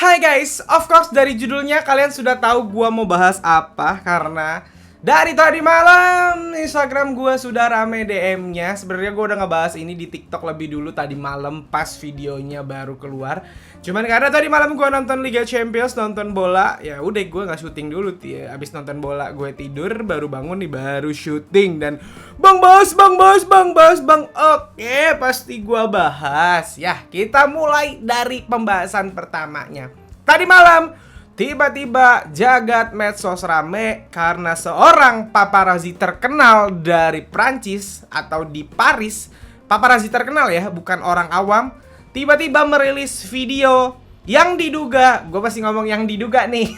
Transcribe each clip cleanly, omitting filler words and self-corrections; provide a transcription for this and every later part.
Hai guys, of course dari judulnya kalian sudah tahu gua mau bahas apa. Karena dari tadi malam Instagram gua sudah rame DM-nya. Sebenarnya gua udah ngebahas ini di TikTok lebih dulu tadi malam pas videonya baru keluar. Cuman karena tadi malam gua nonton Liga Champions, nonton bola, ya udah gua nggak syuting dulu ya. Abis nonton bola gue tidur, baru bangun nih baru syuting. Dan bang bahas. Oke, pasti gua bahas. Ya, kita mulai dari pembahasan pertamanya. Tadi malam tiba-tiba jagat medsos rame karena seorang paparazzi terkenal dari Prancis atau di Paris. Paparazzi terkenal ya, bukan orang awam. Tiba-tiba merilis video yang diduga, gue pasti ngomong yang diduga nih.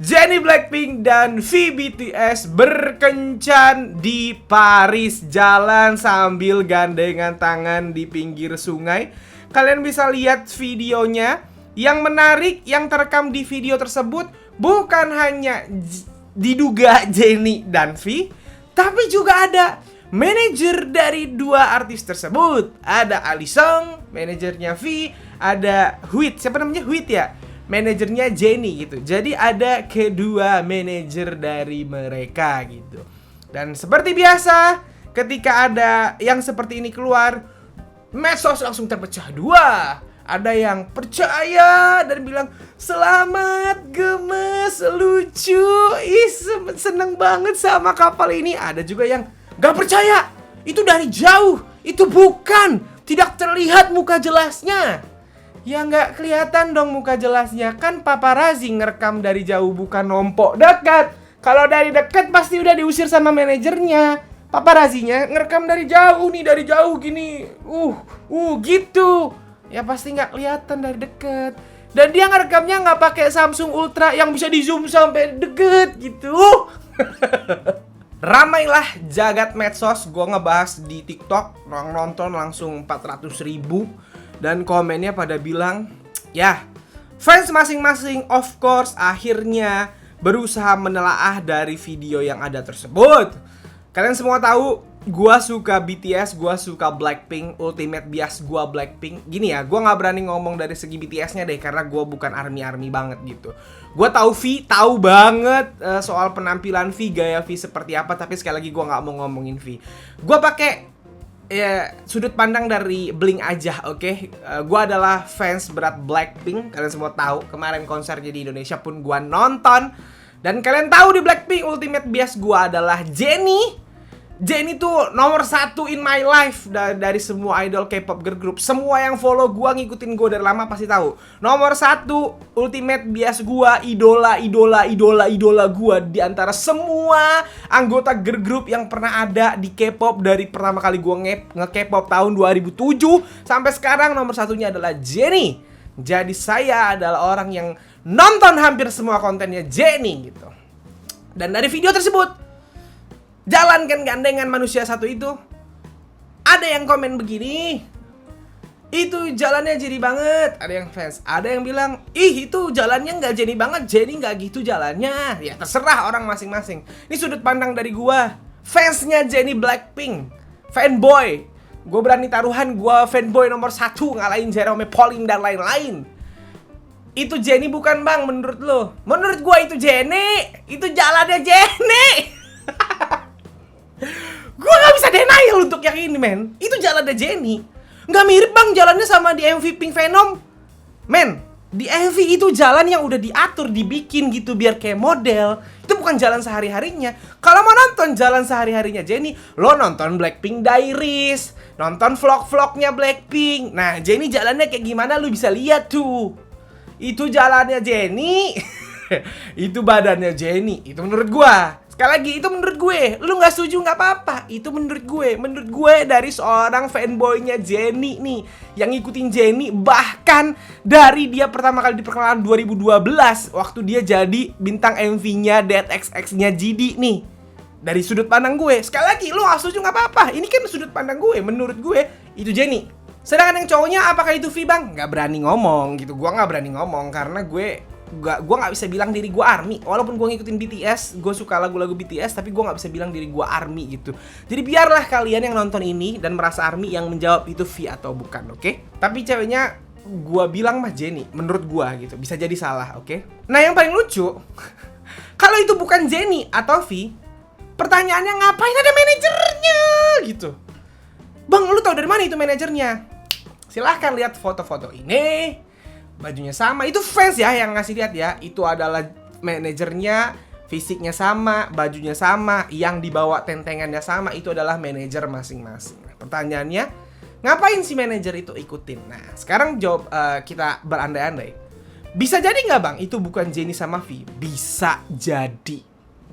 Jennie Blackpink dan V BTS berkencan di Paris, jalan sambil gandengan tangan di pinggir sungai. Kalian bisa lihat videonya. Yang menarik yang terekam di video tersebut bukan hanya diduga Jennie dan V, tapi juga ada manajer dari dua artis tersebut. Ada Alisong, manajernya V, ada Huit, siapa namanya? Huit ya? Manajernya Jennie gitu. Jadi ada kedua manajer dari mereka gitu. Dan seperti biasa, ketika ada yang seperti ini keluar, medsos langsung terpecah dua. Ada yang percaya dan bilang selamat, gemes, lucu, seneng banget sama kapal ini. Ada juga yang gak percaya, itu dari jauh, itu bukan, tidak terlihat muka jelasnya. Ya nggak kelihatan dong muka jelasnya, kan paparazzi ngerekam dari jauh, bukan nompok dekat. Kalau dari dekat pasti udah diusir sama manajernya. Paparazzinya ngerekam dari jauh nih, dari jauh gini, gitu. Ya pasti nggak kelihatan dari deket. Dan dia ngerekamnya nggak pakai Samsung Ultra yang bisa di zoom sampai deket gitu. Ramailah jagat medsos. Gue ngebahas di TikTok, orang nonton langsung 400.000. Dan komennya pada bilang, ya fans masing-masing of course akhirnya berusaha menelaah dari video yang ada tersebut. Kalian semua tahu gua suka BTS, gua suka Blackpink, ultimate bias gua Blackpink. Gini ya, gua nggak berani ngomong dari segi BTS-nya deh, karena gua bukan ARMY banget gitu. Gua tahu V, tahu banget soal penampilan V, gaya V seperti apa, tapi sekali lagi gua nggak mau ngomongin V. Gua pakai ya sudut pandang dari Blink aja, oke? Gua adalah fans berat Blackpink, kalian semua tahu. Kemarin konsernya di Indonesia pun gua nonton. Dan kalian tahu di Blackpink ultimate bias gua adalah Jennie. Jennie tuh nomor 1 in my life dari semua idol K-pop girl group. Semua yang follow gua, ngikutin gua dari lama pasti tahu. Nomor 1 ultimate bias gua, idola gua di antara semua anggota girl group yang pernah ada di K-pop dari pertama kali gua nge-K-pop tahun 2007 sampai sekarang. Nomor satunya adalah Jennie. Jadi saya adalah orang yang nonton hampir semua kontennya Jennie gitu. Dan dari video tersebut, jalankan gandengan manusia satu itu, ada yang komen begini, itu jalannya Jennie banget. Ada yang fans, ada yang bilang, ih itu jalannya nggak Jennie banget, Jennie nggak gitu jalannya. Ya terserah orang masing-masing. Ini sudut pandang dari gua, fansnya Jennie Blackpink, fanboy. Gue berani taruhan gua fanboy nomor 1 ngalahin Jerome Pauline dan lain-lain. Itu Jennie bukan bang menurut lo? Menurut gua itu Jennie, itu jalannya Jennie. Gue gak bisa denial untuk yang ini men. Itu jalannya Jennie. Gak mirip bang jalannya sama di MV Pink Venom. Men, di MV itu jalan yang udah diatur, dibikin gitu biar kayak model. Itu bukan jalan sehari-harinya. Kalau mau nonton jalan sehari-harinya Jennie, lo nonton Blackpink Diaries, nonton vlog-vlognya Blackpink. Nah Jennie jalannya kayak gimana lu bisa lihat tuh. Itu jalannya Jennie. Itu badannya Jennie. Itu menurut gua. Sekali lagi, itu menurut gue. Lu gak setuju gak apa-apa. Itu menurut gue. Menurut gue dari seorang fanboynya Jennie nih, yang ngikutin Jennie. Bahkan dari dia pertama kali diperkenalkan 2012, waktu dia jadi bintang MV-nya Dead XX-nya GD nih. Dari sudut pandang gue. Sekali lagi, lu gak setuju gak apa-apa. Ini kan sudut pandang gue. Menurut gue, itu Jennie. Sedangkan yang cowoknya, apakah itu V bang? Gak berani ngomong gitu. Gue gak berani ngomong karena gue gak bisa bilang diri gue ARMY. Walaupun gue ngikutin BTS, gue suka lagu-lagu BTS, tapi gue gak bisa bilang diri gue ARMY gitu. Jadi biarlah kalian yang nonton ini dan merasa ARMY yang menjawab itu V atau bukan, oke? Tapi ceweknya gua bilang mah Jenny, menurut gua gitu. Bisa jadi salah, oke? Nah, yang paling lucu, kalau itu bukan Jenny atau V, pertanyaannya ngapain ada manajernya gitu. Bang, lu tahu dari mana itu manajernya? Silahkan lihat foto-foto ini. Bajunya sama, itu fans ya yang ngasih lihat ya. Itu adalah manajernya, fisiknya sama, bajunya sama, yang dibawa tentengannya sama, itu adalah manajer masing-masing. Pertanyaannya, ngapain si manajer itu ikutin? Nah, sekarang jawab, kita berandai-andai. Bisa jadi nggak bang, itu bukan Jenny sama V? Bisa jadi.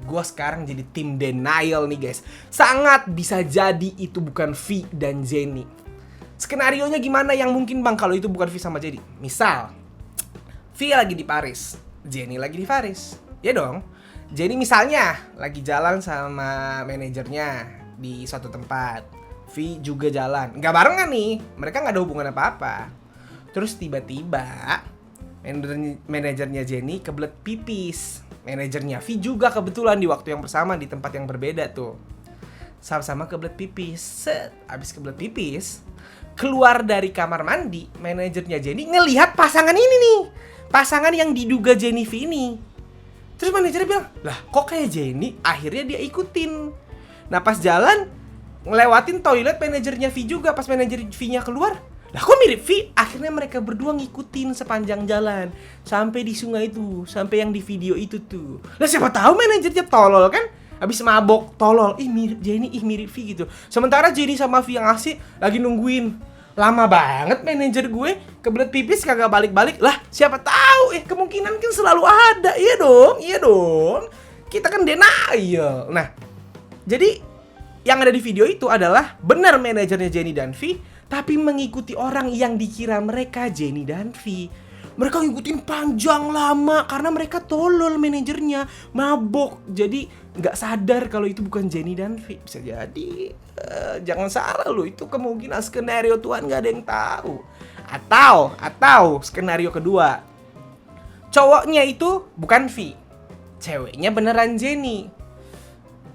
Gua sekarang jadi tim denial nih guys. Sangat bisa jadi itu bukan V dan Jenny. Skenarionya gimana yang mungkin bang kalau itu bukan V sama Jenny? Misal, V lagi di Paris, Jenny lagi di Paris. Ya dong. Jenny misalnya lagi jalan sama manajernya di suatu tempat. V juga jalan. Nggak barengan nih. Mereka nggak ada hubungan apa-apa. Terus tiba-tiba manajernya Jenny kebelet pipis. Manajernya V juga kebetulan di waktu yang bersama di tempat yang berbeda tuh. Sama-sama kebelet pipis. Set, abis kebelet pipis, keluar dari kamar mandi, manajernya Jenny ngelihat pasangan ini nih. Pasangan yang diduga Jenny V ini. Terus manajernya bilang, lah kok kayak Jenny? Akhirnya dia ikutin. Nah pas jalan, ngelewatin toilet manajernya V juga. Pas manajer V-nya keluar, lah kok mirip V? Akhirnya mereka berdua ngikutin sepanjang jalan. Sampai di sungai itu, sampai yang di video itu tuh. Lah siapa tahu manajernya tolol kan? Habis mabok, tolol. Ih mirip Jenny, ih mirip V gitu. Sementara Jenny sama V yang asik lagi nungguin. Lama banget manajer gue kebelet pipis kagak balik-balik. Lah siapa tahu kemungkinan kan selalu ada. Iya dong. Kita kan denial. Nah, jadi yang ada di video itu adalah benar manajernya Jenny dan V, tapi mengikuti orang yang dikira mereka Jenny dan V. Mereka ngikutin panjang lama karena mereka tolol manajernya, mabok. Jadi nggak sadar kalau itu bukan Jenny dan V. Bisa jadi, jangan salah lo, itu kemungkinan skenario Tuhan nggak ada yang tahu. Atau skenario kedua, cowoknya itu bukan V, ceweknya beneran Jenny.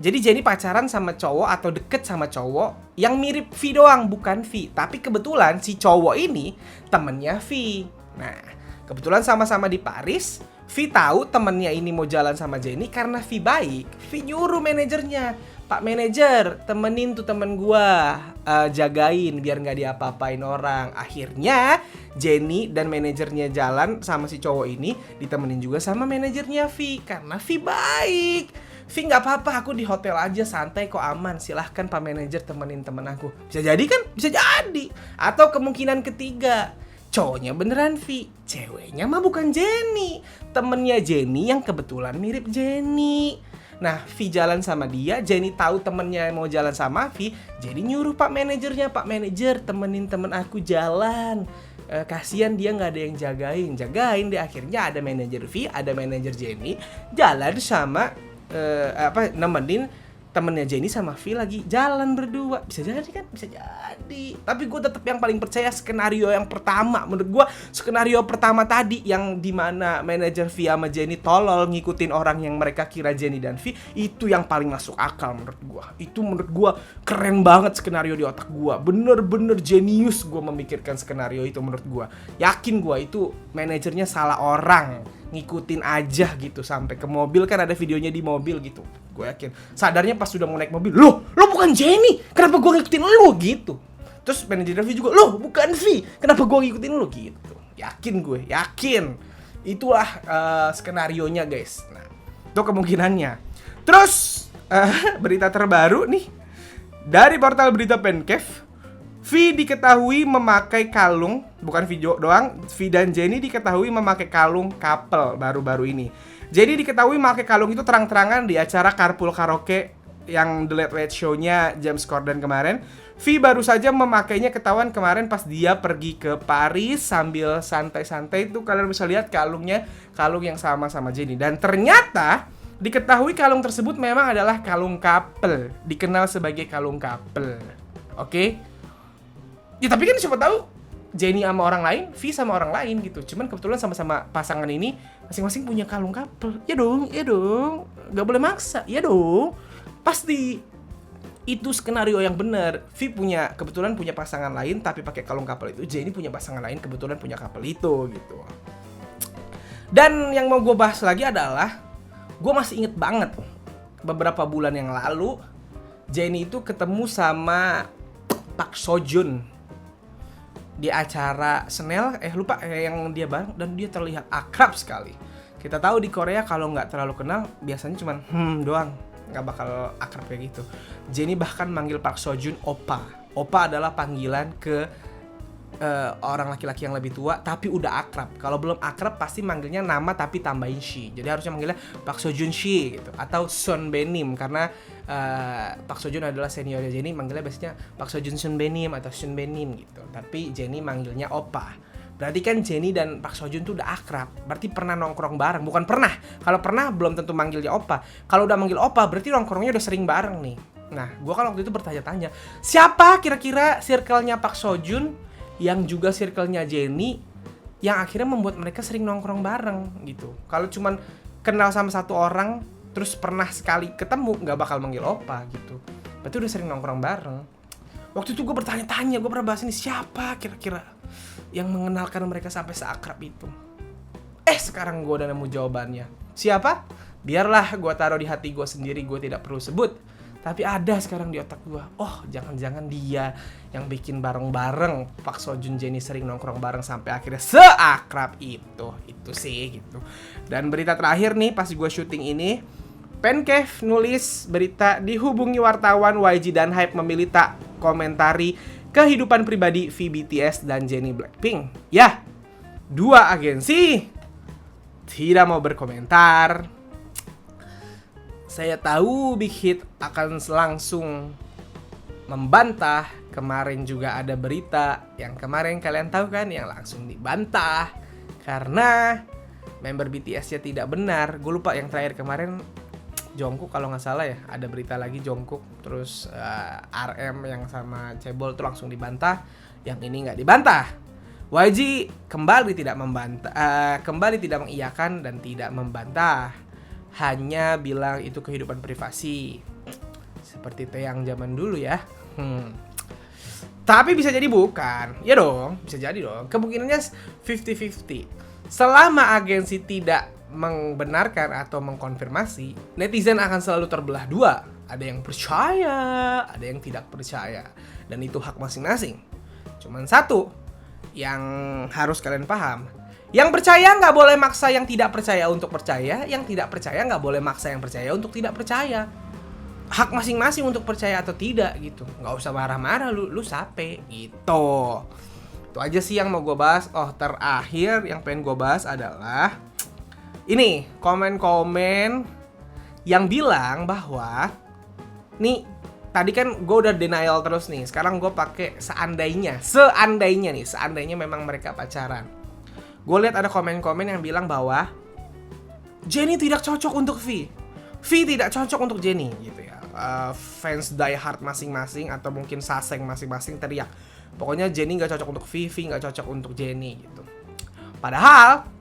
Jadi Jenny pacaran sama cowok atau deket sama cowok yang mirip V doang, bukan V. Tapi kebetulan si cowok ini temennya V. Nah, kebetulan sama-sama di Paris. V tahu temennya ini mau jalan sama Jenny karena V baik. V nyuruh manajernya, Pak manajer, temenin tuh temen gua, jagain biar nggak diapa-apain orang. Akhirnya Jenny dan manajernya jalan sama si cowok ini, ditemenin juga sama manajernya V karena V baik. V nggak apa-apa, aku di hotel aja santai kok, aman. Silahkan Pak manajer temenin temen aku. Bisa jadi kan? Bisa jadi. Atau kemungkinan ketiga, cowoknya beneran V, ceweknya mah bukan Jenny, temennya Jenny yang kebetulan mirip Jenny. Nah, V jalan sama dia, Jenny tahu temennya mau jalan sama V, jadi nyuruh Pak manajernya, Pak manajer temenin temen aku jalan. Kasian dia nggak ada yang jagain deh. Akhirnya ada manajer V, ada manajer Jenny jalan sama nemenin temennya Jenny sama V lagi jalan berdua. Bisa jadi kan? Bisa jadi. Tapi gue tetap yang paling percaya skenario yang pertama. Menurut gue skenario pertama tadi yang dimana manajer V sama Jenny tolol ngikutin orang yang mereka kira Jenny dan V, itu yang paling masuk akal menurut gue. Itu menurut gue keren banget skenario di otak gue. Bener-bener jenius gue memikirkan skenario itu menurut gue. Yakin gue itu manajernya salah orang, ngikutin aja gitu sampai ke mobil. Kan ada videonya di mobil gitu. Gue yakin sadarnya pas sudah mau naik mobil, lo bukan Jenny, kenapa gue ngikutin lo gitu. Terus manajer V juga, lo bukan V, kenapa gue ngikutin lo gitu. Yakin itulah skenarionya guys. Nah itu kemungkinannya. Terus berita terbaru nih dari portal berita Pencave, V diketahui memakai kalung, bukan video doang, V dan Jenny diketahui memakai kalung couple baru-baru ini. Jadi diketahui memakai kalung itu terang-terangan di acara Carpool Karaoke yang The Late Late Show-nya James Corden kemarin. V baru saja memakainya ketahuan kemarin pas dia pergi ke Paris sambil santai-santai. Itu kalian bisa lihat kalungnya, kalung yang sama Jenny. Dan ternyata diketahui kalung tersebut memang adalah kalung couple, dikenal sebagai kalung couple. Oke? Ya tapi kan siapa tahu Jenny sama orang lain, V sama orang lain gitu. Cuman kebetulan sama-sama pasangan ini masing-masing punya kalung couple. Ya dong. Gak boleh maksa. Ya dong. Pasti. Itu skenario yang benar. V kebetulan punya pasangan lain tapi pakai kalung couple itu. Jennie punya pasangan lain kebetulan punya couple itu gitu. Dan yang mau gue bahas lagi adalah, gue masih inget banget beberapa bulan yang lalu Jennie itu ketemu sama Park Seo Joon di acara Snell, lupa yang dia bareng, dan dia terlihat akrab sekali. Kita tahu di Korea kalau nggak terlalu kenal biasanya cuman doang, nggak bakal akrab kayak gitu. Jennie bahkan manggil Park Seo Joon Oppa. Oppa adalah panggilan ke orang laki-laki yang lebih tua tapi udah akrab. Kalau belum akrab pasti manggilnya nama tapi tambahin shi. Jadi harusnya manggilnya Park Seo Joon shi gitu, atau Son Benim karena Park Seo Joon adalah seniornya Jennie, manggilnya biasanya Park Seo Joon Son Benim atau Son Benim gitu. Tapi Jennie manggilnya Oppa. Berarti kan Jennie dan Park Seo Joon tuh udah akrab. Berarti pernah nongkrong bareng. Bukan pernah. Kalau pernah belum tentu manggilnya Oppa. Kalau udah manggil Oppa berarti nongkrongnya udah sering bareng nih. Nah, gue kan waktu itu bertanya-tanya, siapa kira-kira circle-nya Park Seo Joon yang juga circle-nya Jennie yang akhirnya membuat mereka sering nongkrong bareng gitu. Kalau cuman kenal sama satu orang terus pernah sekali ketemu, nggak bakal manggil Oppa gitu. Berarti udah sering nongkrong bareng. Waktu itu gue bertanya-tanya, gue pernah bahas ini, siapa kira-kira yang mengenalkan mereka sampai seakrab itu. Sekarang gue udah nemu jawabannya. Siapa? Biarlah gue taruh di hati gue sendiri, gue tidak perlu sebut. Tapi ada sekarang di otak gue. Oh, jangan-jangan dia yang bikin bareng-bareng Park Seo Joon Jennie sering nongkrong bareng sampai akhirnya seakrab itu. Itu sih gitu. Dan berita terakhir nih pas gue syuting ini, Penkev nulis berita, dihubungi wartawan YG dan Hype memilih tak komentari kehidupan pribadi V BTS dan Jennie Blackpink. Ya, dua agensi tidak mau berkomentar. Saya tahu Big Hit akan langsung membantah. Kemarin juga ada berita yang kemarin kalian tahu kan, yang langsung dibantah karena member BTS-nya tidak benar. Gue lupa yang terakhir kemarin Jungkook kalau nggak salah ya. Ada berita lagi Jungkook, terus RM yang sama Cebol tuh langsung dibantah. Yang ini nggak dibantah. YG kembali tidak membantah, kembali tidak mengiyakan dan tidak membantah. Hanya bilang itu kehidupan privasi, seperti Taeyang zaman dulu ya. Tapi bisa jadi bukan. Ya dong, bisa jadi dong. Kemungkinannya 50-50. Selama agensi tidak membenarkan atau mengkonfirmasi, netizen akan selalu terbelah dua. Ada yang percaya, ada yang tidak percaya. Dan itu hak masing-masing. Cuman satu yang harus kalian paham. Yang percaya nggak boleh maksa yang tidak percaya untuk percaya. Yang tidak percaya nggak boleh maksa yang percaya untuk tidak percaya. Hak masing-masing untuk percaya atau tidak gitu. Nggak usah marah-marah, lu sape gitu. Itu aja sih yang mau gue bahas. Oh, terakhir yang pengen gue bahas adalah ini, komen-komen yang bilang bahwa nih, tadi kan gue udah denial terus nih. Sekarang gue pakai seandainya memang mereka pacaran. Gue lihat ada komen-komen yang bilang bahwa Jennie tidak cocok untuk V tidak cocok untuk Jennie gitu ya. Fans die hard masing-masing atau mungkin saseng masing-masing teriak, pokoknya Jennie gak cocok untuk V gak cocok untuk Jennie gitu. Padahal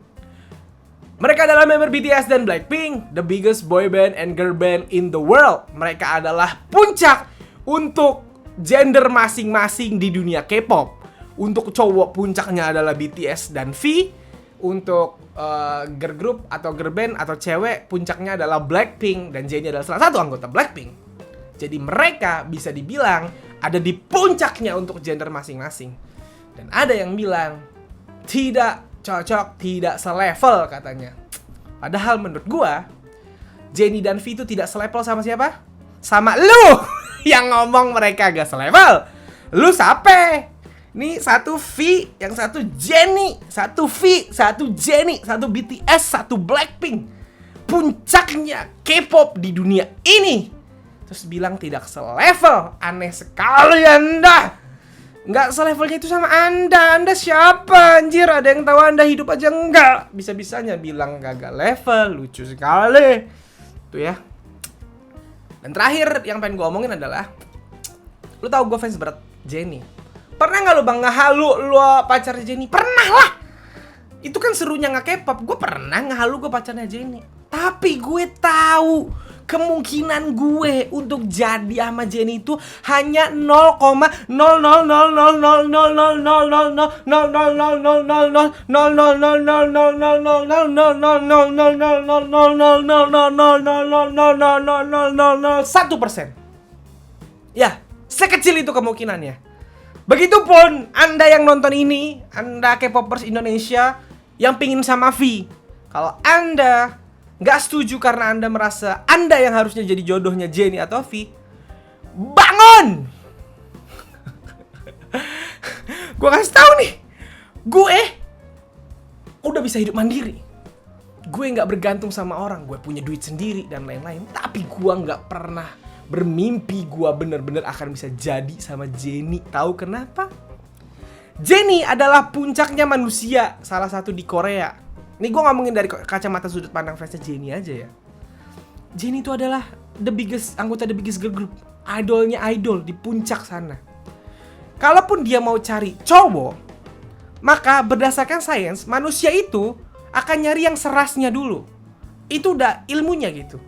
mereka adalah member BTS dan Blackpink, the biggest boy band and girl band in the world. Mereka adalah puncak untuk gender masing-masing di dunia K-pop. Untuk cowok puncaknya adalah BTS dan V. Untuk girl group atau girl band atau cewek puncaknya adalah Blackpink. Dan Jennie adalah salah satu anggota Blackpink. Jadi mereka bisa dibilang ada di puncaknya untuk gender masing-masing. Dan ada yang bilang tidak cocok, tidak selevel katanya. Padahal menurut gua Jennie dan V itu tidak selevel sama siapa? Sama lu yang ngomong mereka gak selevel. Lu sape? Nih satu V, yang satu Jennie, satu V, satu Jennie, satu BTS, satu Blackpink. Puncaknya K-pop di dunia ini. Terus bilang tidak selevel. Aneh sekali Anda. Nggak selevelnya itu sama Anda. Anda siapa anjir? Ada yang tahu Anda hidup aja enggak? Bisa-bisanya bilang kagak level. Lucu sekali. Tuh ya. Dan terakhir yang pengen gue omongin adalah, lu tahu gue fans berat Jennie. Pernah nggak lu bang ngehalu lu pacarnya Jennie? Pernah lah. Itu kan serunya nggak K-pop. Gue pernah ngehalu gue pacarnya Jennie. Tapi gue tahu kemungkinan gue untuk jadi sama Jennie itu hanya 0,00000000000000000000000000000000000000000000000000000%. Ya, sekecil itu kemungkinannya. Begitupun Anda yang nonton ini, Anda K-popers Indonesia yang pingin sama V. Kalau Anda nggak setuju karena Anda merasa Anda yang harusnya jadi jodohnya Jennie atau V, bangun! Gue kasih tahu nih, gue udah bisa hidup mandiri. Gue nggak bergantung sama orang, gue punya duit sendiri dan lain-lain. Tapi gue nggak pernah bermimpi gue bener-bener akan bisa jadi sama Jennie. Tahu kenapa? Jennie adalah puncaknya manusia, salah satu di Korea. Ini gue ngomongin dari kacamata sudut pandang fansnya Jennie aja ya. Jennie itu adalah anggota The Biggest Girl Group, idolnya idol di puncak sana. Kalaupun dia mau cari cowok, maka berdasarkan sains, manusia itu akan nyari yang serasnya dulu. Itu udah ilmunya gitu.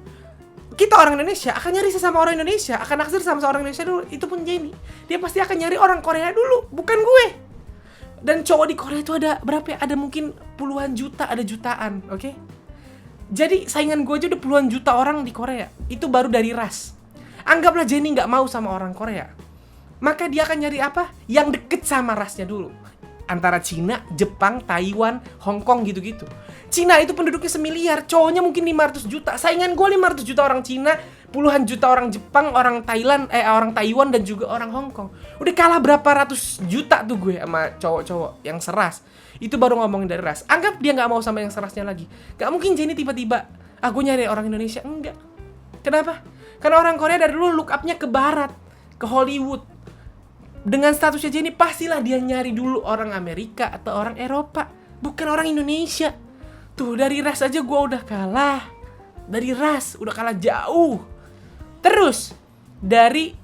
Kita orang Indonesia akan nyari sesama orang Indonesia, akan naksir sama orang Indonesia dulu. Itu pun Jennie. Dia pasti akan nyari orang Korea dulu, bukan gue. Dan cowok di Korea itu ada berapa ya? Ada mungkin puluhan juta, ada jutaan, oke? Jadi saingan gue aja udah puluhan juta orang di Korea. Itu baru dari ras. Anggaplah Jennie nggak mau sama orang Korea, maka dia akan nyari apa? Yang deket sama rasnya dulu. Antara Cina, Jepang, Taiwan, Hong Kong gitu-gitu. Cina itu penduduknya 1 miliar, cowoknya mungkin 500 juta. Saingan gue 500 juta orang Cina, puluhan juta orang Jepang, orang Taiwan dan juga orang Hong Kong. Udah kalah berapa ratus juta tuh gue sama cowok-cowok yang seras. Itu baru ngomongin dari ras. Anggap dia nggak mau sama yang serasnya lagi. Gak mungkin Jennie tiba-tiba, gue nyari orang Indonesia. Enggak. Kenapa? Karena orang Korea dari dulu look up-nya ke barat, ke Hollywood. Dengan statusnya Jennie, pastilah dia nyari dulu orang Amerika atau orang Eropa, bukan orang Indonesia. Tuh, dari ras aja gue udah kalah. Dari ras, udah kalah jauh. Terus, dari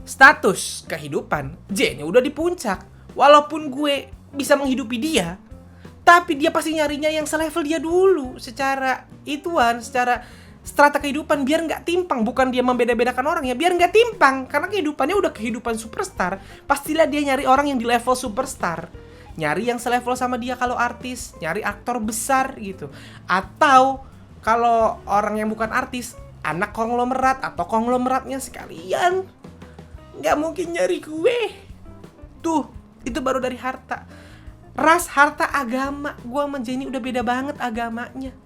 status kehidupan, Jennie udah di puncak. Walaupun gue bisa menghidupi dia, tapi dia pasti nyarinya yang selevel dia dulu. Secara strata kehidupan biar nggak timpang. Bukan dia membeda-bedakan orang ya, biar nggak timpang. Karena kehidupannya udah kehidupan superstar. Pastilah dia nyari orang yang di level superstar, nyari yang selevel sama dia kalau artis, nyari aktor besar gitu. Atau kalau orang yang bukan artis, anak konglomerat atau konglomeratnya sekalian. Nggak mungkin nyari gue. Tuh, itu baru dari harta. Ras, harta, agama. Gue sama Jennie udah beda banget agamanya.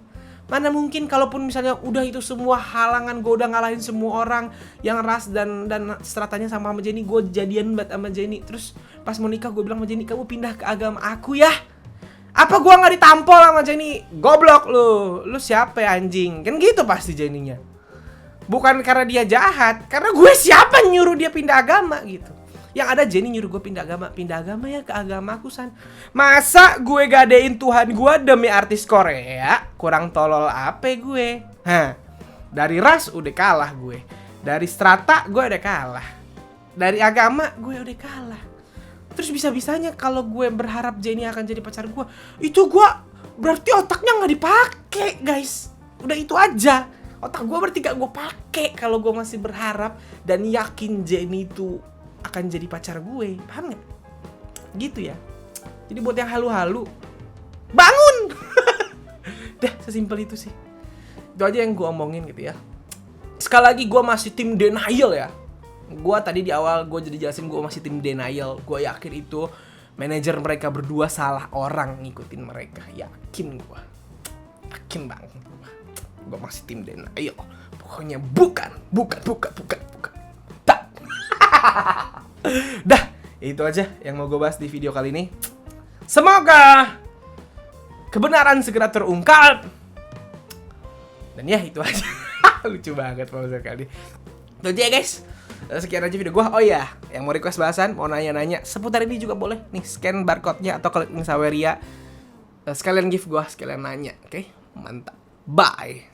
Mana mungkin kalaupun misalnya udah itu semua halangan, gue udah ngalahin semua orang yang ras dan stratanya sama Jennie, gue jadian banget sama Jennie. Terus pas mau nikah gue bilang sama Jennie, kamu pindah ke agama aku ya. Apa gue nggak ditampol sama Jennie? Goblok lu siapa ya anjing? Kan gitu pasti Jennie-nya. Bukan karena dia jahat, karena gue siapa nyuruh dia pindah agama gitu. Yang ada Jennie nyuruh gue pindah agama ya ke agama aku San. Masa gue gadein Tuhan gue demi artis Korea? Kurang tolol apa gue? Dari ras udah kalah gue. Dari strata gue udah kalah. Dari agama gue udah kalah. Terus bisa-bisanya kalau gue berharap Jennie akan jadi pacar gue, itu gue berarti otaknya nggak dipakai guys. Udah itu aja. Otak gue berarti gak gue pakai kalau gue masih berharap dan yakin Jennie itu akan jadi pacar gue. Paham gak? Gitu ya. Jadi buat yang halu-halu, bangun! Dah, sesimpel itu sih. Itu aja yang gue omongin gitu ya. Sekali lagi gue masih tim denial ya. Gue tadi di awal gue jadi jelasin gue masih tim denial. Gue yakin itu manajer mereka berdua salah orang ngikutin mereka. Yakin gue. Yakin banget. Gue masih tim denial. Pokoknya bukan. Dah, itu aja yang mau gue bahas di video kali ini. Semoga kebenaran segera terungkap. Dan ya itu aja. Lucu banget Fauzan kali. Itu aja ya guys. Sekian aja video gue. Oh iya, yang mau request bahasan, mau nanya-nanya seputar ini juga boleh. Nih, scan barcode-nya atau klik link Saweria. Sekalian give gue, sekalian nanya. Oke, mantap. Bye.